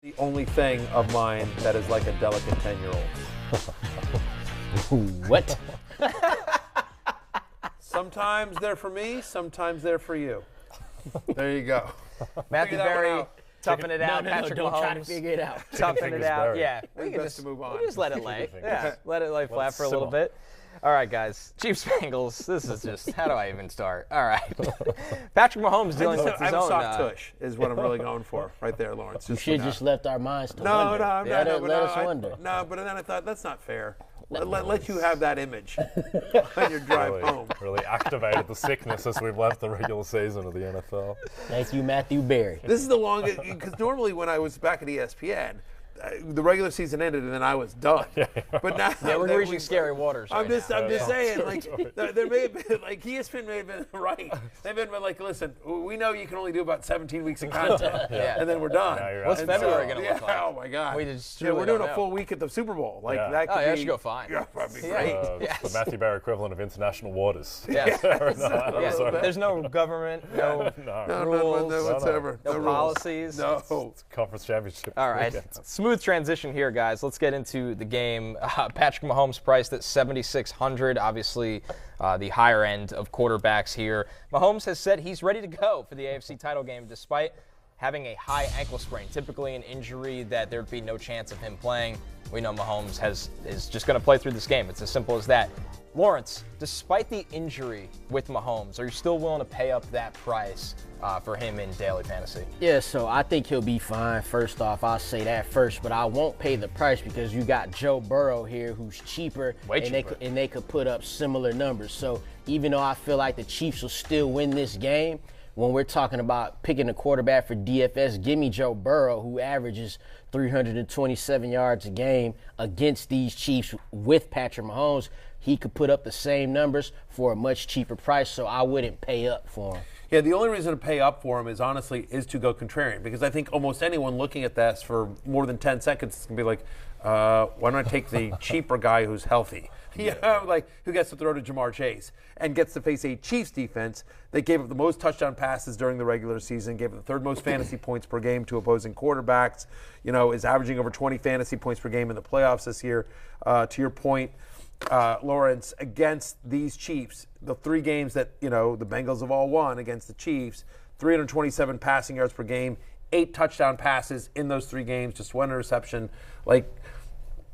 The only thing of mine that is like a delicate 10-year-old. What? Sometimes they're for me, sometimes they're for you. There you go. Matthew Berry, toughing it out. No, Patrick don't Mahomes, try to figure it out. toughing it out. Yeah, We can just move on. we'll just let it lay. Yeah, let it lay flat for a little bit. All right, guys. Chiefs Bengals. This is just, how do I even start? All right. Patrick Mahomes dealing with his I'm own. soft tush is what I'm really going for right there, Lawrence. You should just left our minds to No, wonder. no, Let us wonder. No, but then I thought that's not fair. Let you have that image on your drive home. Really activated the sickness as we've left the regular season of the NFL. Thank you, Matthew Berry. This is the longest, because normally when I was back at ESPN, the regular season ended and then I was done. But now we're reaching scary waters. I'm just now. saying, like there may have been, like ESPN may have been right. They've been like, listen, we know you can only do about 17 weeks of content, and then we're done. What's February going to look like? Oh my God. We just we're truly doing don't a know. full week at the Super Bowl. Like Yeah. that could that be, should go fine. Yeah, that'd be great. Yes. The Matthew Berry equivalent of international waters. Yes. Yeah. Yeah. There's no government, no rules, no whatsoever. no rules. policies. No. Conference championship. All right, smooth transition here, guys. Let's get into the game. Patrick Mahomes priced at 7,600. Obviously, the higher end of quarterbacks here. Mahomes has said he's ready to go for the AFC title game, despite having a high ankle sprain, typically an injury that there'd be no chance of him playing. We know Mahomes is just going to play through this game. It's as simple as that. Lawrence, despite the injury with Mahomes, are you still willing to pay up that price for him in daily fantasy? Yeah, so I think he'll be fine. First off, I'll say that first, but I won't pay the price because you got Joe Burrow here who's cheaper, and they could put up similar numbers. So even though I feel like the Chiefs will still win this game, when we're talking about picking a quarterback for DFS, give me Joe Burrow, who averages 327 yards a game against these Chiefs with Patrick Mahomes. He could put up the same numbers for a much cheaper price, so I wouldn't pay up for him. Yeah, the only reason to pay up for him is honestly to go contrarian, because I think almost anyone looking at this for more than 10 seconds is going to be like, why don't I take the cheaper guy who's healthy? You know, like who gets to throw to Jamar Chase and gets to face a Chiefs defense that gave up the most touchdown passes during the regular season, gave up the third most fantasy points per game to opposing quarterbacks, you know, is averaging over 20 fantasy points per game in the playoffs this year. To your point, Lawrence, against these Chiefs, the three games that, you know, the Bengals have all won against the Chiefs, 327 passing yards per game, 8 touchdown passes in those 3 games, just 1 interception. Like,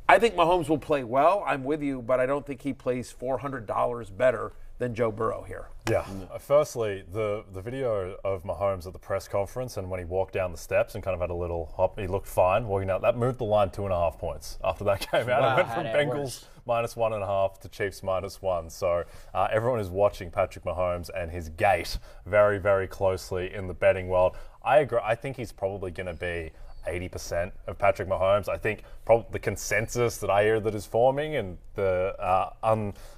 I think Mahomes will play well. I'm with you, but I don't think he plays $400 better than Joe Burrow here. Yeah. Firstly, the video of Mahomes at the press conference and when he walked down the steps and kind of had a little hop, he looked fine walking out. That moved the line 2.5 points after that came out. Wow, it went from Bengals -1.5 to Chiefs -1. So everyone is watching Patrick Mahomes and his gait very, very closely in the betting world. I agree. I think he's probably going to be 80% of Patrick Mahomes. I think probably the consensus that I hear that is forming and the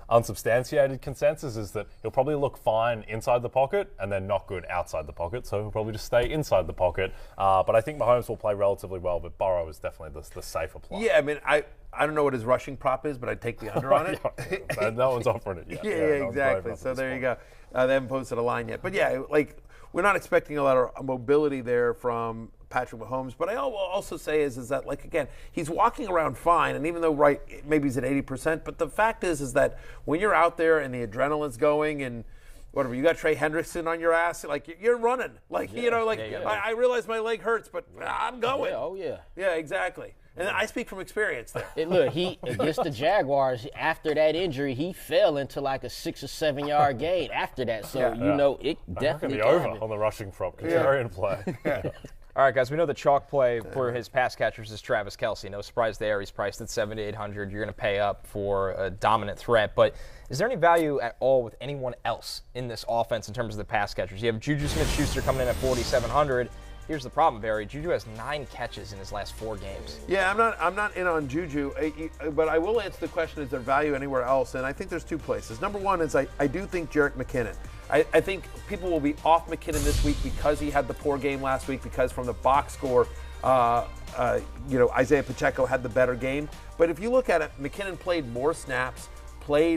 unsubstantiated consensus is that he'll probably look fine inside the pocket and then not good outside the pocket. So he'll probably just stay inside the pocket. But I think Mahomes will play relatively well, but Burrow is definitely the safer play. Yeah, I mean, I don't know what his rushing prop is, but I'd take the under on it. No one's offering it yet. Yeah, exactly. So there you go. They haven't posted a line yet. But yeah, like, we're not expecting a lot of mobility there from Patrick Mahomes. But I will also say is that, like, again, he's walking around fine. And even though, right, maybe he's at 80%, but the fact is that when you're out there and the adrenaline's going and whatever, you got Trey Hendrickson on your ass, like, you're running. Like, you know, like, I realize my leg hurts, but I'm going. Oh, yeah. Yeah, exactly. And I speak from experience there. Look, he against the Jaguars, after that injury, he fell into like a 6 or 7 yard gain after that. So, you know, it definitely be over on the rushing prop. Contrarian play. All right, guys, we know the chalk play for his pass catchers is Travis Kelce. No surprise there. He's priced at 7,800. You're going to pay up for a dominant threat. But is there any value at all with anyone else in this offense in terms of the pass catchers? You have Juju Smith-Schuster coming in at 4,700. Here's the problem, Barry. Juju has 9 catches in his last 4 games. Yeah, I'm not in on Juju, but I will answer the question, is there value anywhere else? And I think there's 2 places. Number one is I do think Jerick McKinnon. I think people will be off McKinnon this week because he had the poor game last week, because from the box score, Isaiah Pacheco had the better game. But if you look at it, McKinnon played more snaps, ran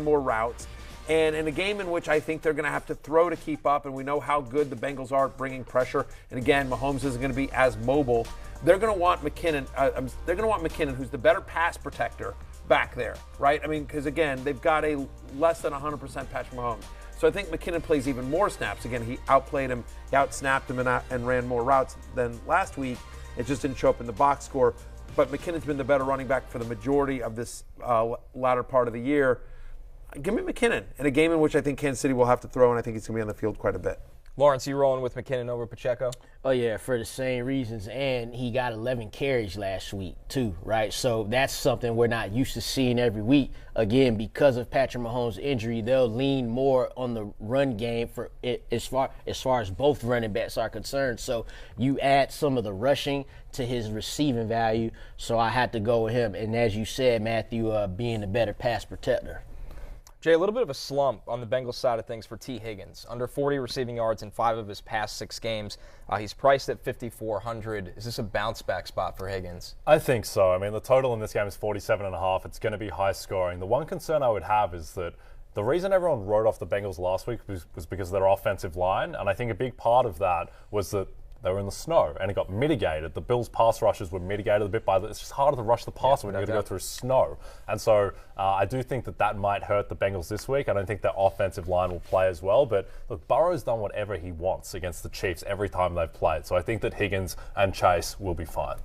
more routes, And in a game in which I think they're going to have to throw to keep up, and we know how good the Bengals are at bringing pressure, and again, Mahomes isn't going to be as mobile, they're going to want McKinnon, who's the better pass protector, back there, right? I mean, because again, they've got a less than 100% Patrick Mahomes. So I think McKinnon plays even more snaps. Again, he outplayed him, he outsnapped him, and ran more routes than last week. It just didn't show up in the box score. But McKinnon's been the better running back for the majority of this latter part of the year. Give me McKinnon in a game in which I think Kansas City will have to throw, and I think he's going to be on the field quite a bit. Lawrence, you rolling with McKinnon over Pacheco? Oh, yeah, for the same reasons. And he got 11 carries last week, too, right? So that's something we're not used to seeing every week. Again, because of Patrick Mahomes' injury, they'll lean more on the run game for it, as far as both running backs are concerned. So you add some of the rushing to his receiving value. So I had to go with him. And as you said, Matthew, being the better pass protector. Jay, a little bit of a slump on the Bengals side of things for T. Higgins. Under 40 receiving yards in 5 of his past 6 games. He's priced at $5,400. Is this a bounce-back spot for Higgins? I think so. I mean, the total in this game is 47.5. It's going to be high scoring. The one concern I would have is that the reason everyone wrote off the Bengals last week was because of their offensive line, and I think a big part of that was that they were in the snow, and it got mitigated. The Bills' pass rushes were mitigated a bit by it's just harder to rush the passer when you've got to go through snow. And so I do think that might hurt the Bengals this week. I don't think their offensive line will play as well. But look, Burrow's done whatever he wants against the Chiefs every time they've played. So I think that Higgins and Chase will be fine.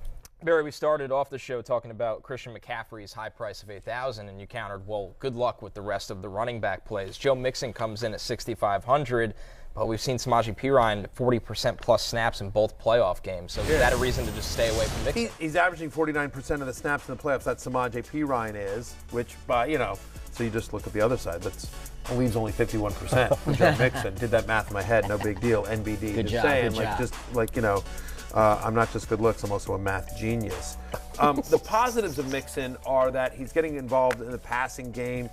Barry, we started off the show talking about Christian McCaffrey's high price of $8,000, and you countered, well, good luck with the rest of the running back plays. Joe Mixon comes in at $6,500. But we've seen Samaje Perine 40% plus snaps in both playoff games. So is that a reason to just stay away from Mixon? He's averaging 49% of the snaps in the playoffs. That Samaje Perine is, which, so you just look at the other side. Leaves only 51%. Joe Mixon did that math in my head. No big deal. NBD. Good job. Saying, good job. I'm not just good looks. I'm also a math genius. The positives of Mixon are that he's getting involved in the passing game.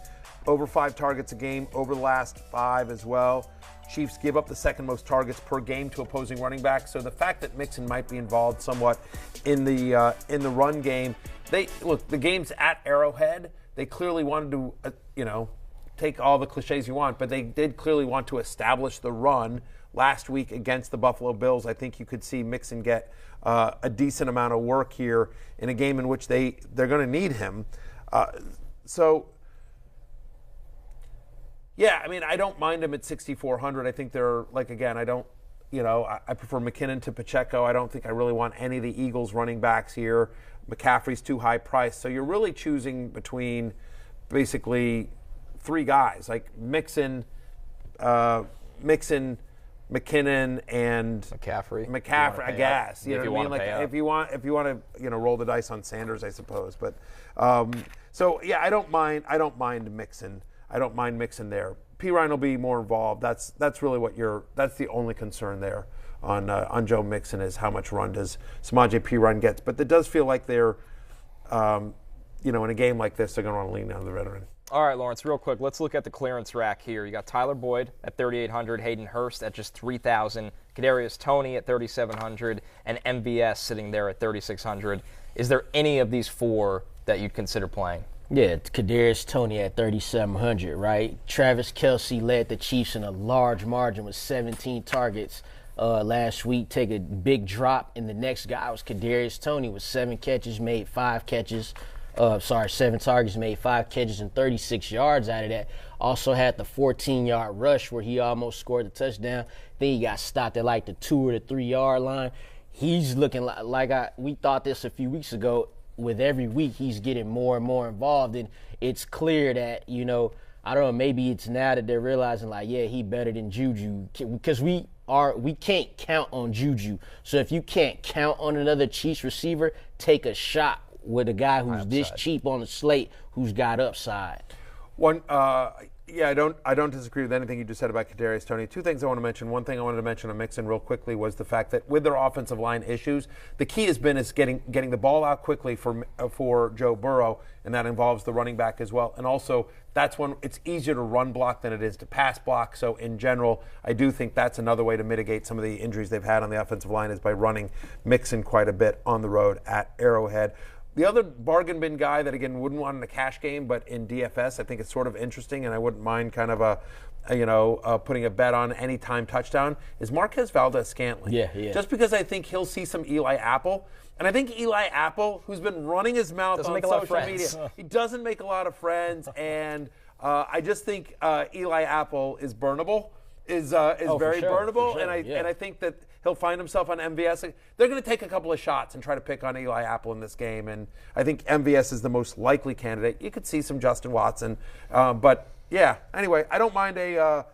Over 5 targets a game over the last 5 as well. Chiefs give up the second most targets per game to opposing running backs. So the fact that Mixon might be involved somewhat in the run game, the game's at Arrowhead. They clearly wanted to, take all the cliches you want, but they did clearly want to establish the run last week against the Buffalo Bills. I think you could see Mixon get a decent amount of work here in a game in which they're going to need him. Yeah, I mean, I don't mind him at 6,400. I think they're, I prefer McKinnon to Pacheco. I don't think I really want any of the Eagles running backs here. McCaffrey's too high priced. So you're really choosing between basically 3 guys, like Mixon, McKinnon, and McCaffrey, I guess. You know what I mean? Like if you want to, roll the dice on Sanders, I suppose. But I don't mind Mixon. I don't mind Mixon there. Perine will be more involved. That's really that's the only concern there on Joe Mixon is how much run does Samaje Perine gets. But it does feel like they're, in a game like this, they're going to want to lean on the veteran. All right, Lawrence, real quick, let's look at the clearance rack here. You got Tyler Boyd at $3,800, Hayden Hurst at just $3,000, Kadarius Toney at $3,700, and MVS sitting there at $3,600. Is there any of these 4 that you'd consider playing? Yeah, Kadarius Toney at $3,700, right? Travis Kelce led the Chiefs in a large margin with 17 targets last week. Take a big drop, and the next guy was Kadarius Toney with 7 catches, made 5 catches. 7 targets, made 5 catches and 36 yards out of that. Also had the 14-yard rush where he almost scored the touchdown. Then he got stopped at like the 2 or the 3-yard line. He's looking we thought this a few weeks ago. With every week, he's getting more and more involved, and it's clear that, I don't know, maybe it's now that they're realizing, he better than Juju, because we can't count on Juju. So if you can't count on another Chiefs receiver, take a shot with a guy who's this cheap on the slate who's got upside. I don't disagree with anything you just said about Kadarius Toney. 2 things I want to mention. One thing I wanted to mention on Mixon real quickly was the fact that with their offensive line issues, the key has been getting the ball out quickly for Joe Burrow, and that involves the running back as well. And also, that's when it's easier to run block than it is to pass block. So in general, I do think that's another way to mitigate some of the injuries they've had on the offensive line is by running Mixon quite a bit on the road at Arrowhead. The other bargain bin guy that, again, wouldn't want in a cash game, but in DFS, I think it's sort of interesting, and I wouldn't mind kind of putting a bet on anytime touchdown, is Marquez Valdez-Scantling. Yeah. Just because I think he'll see some Eli Apple. And I think Eli Apple, who's been running his mouth on social media, he doesn't make a lot of friends, and I just think Eli Apple is burnable, is very burnable, and I think that he'll find himself on MVS. They're going to take a couple of shots and try to pick on Eli Apple in this game, and I think MVS is the most likely candidate. You could see some Justin Watson, but yeah. Anyway, I don't mind a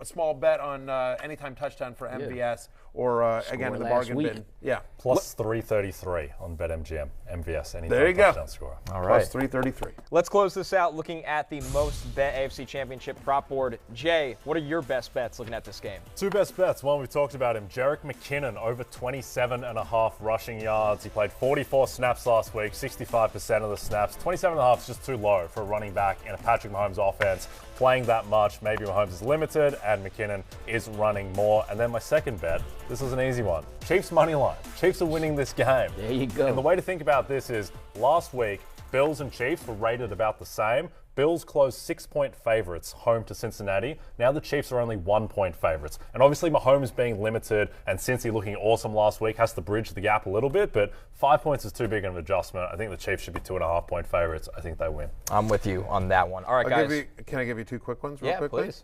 small bet on anytime touchdown for MVS. Or, again, in the bargain bin. Yeah. Plus 333 on BetMGM. MVS, anytime there you go. Touchdown scorer. All right. Plus 333. Let's close this out looking at the most bet AFC Championship prop board. Jay, what are your best bets looking at this game? Two best bets. One, we talked about him. Jerick McKinnon, over 27.5 rushing yards. He played 44 snaps last week, 65% of the snaps. 27.5 is just too low for a running back in a Patrick Mahomes offense. Playing that much, maybe Mahomes is limited, and McKinnon is running more. And then my second bet, this is an easy one. Chiefs money line. Chiefs are winning this game. There you go. And the way to think about this is, last week, Bills and Chiefs were rated about the same. Bills closed 6-point favorites home to Cincinnati. Now the Chiefs are only 1-point favorites. And obviously Mahomes being limited and Cincy looking awesome last week has to bridge the gap a little bit, but 5 points is too big of an adjustment. I think the Chiefs should be 2.5-point favorites. I think they win. I'm with you on that one. All right, guys. Can I give you two quick ones real quickly? Yeah, please.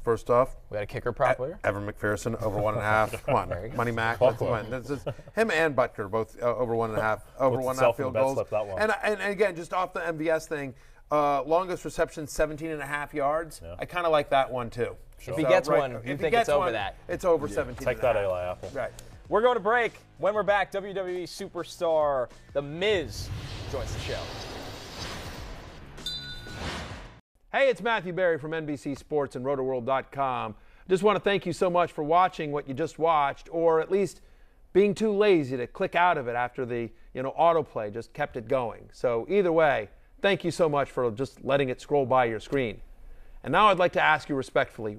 First off, We got a kicker prop player. Evan McPherson over 1.5. Come on, Money Mac. Come on. This is him and Butker both over 1.5. Over 1.5 field goals. And again, just off the MVS thing, longest reception 17.5 yards. Yeah. I kind of like that one too. Sure. If he gets one, you think it's over that? It's over 17. Take that, Eli Apple. Right. We're going to break. When we're back, WWE superstar The Miz joins the show. Hey, it's Matthew Berry from NBC Sports and RotoWorld.com. Just want to thank you so much for watching what you just watched, or at least being too lazy to click out of it after the autoplay just kept it going. So either way, thank you so much for just letting it scroll by your screen. And now I'd like to ask you respectfully,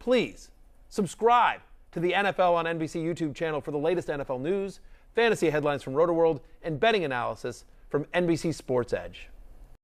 please subscribe to the NFL on NBC YouTube channel for the latest NFL news, fantasy headlines from RotoWorld, and betting analysis from NBC Sports Edge.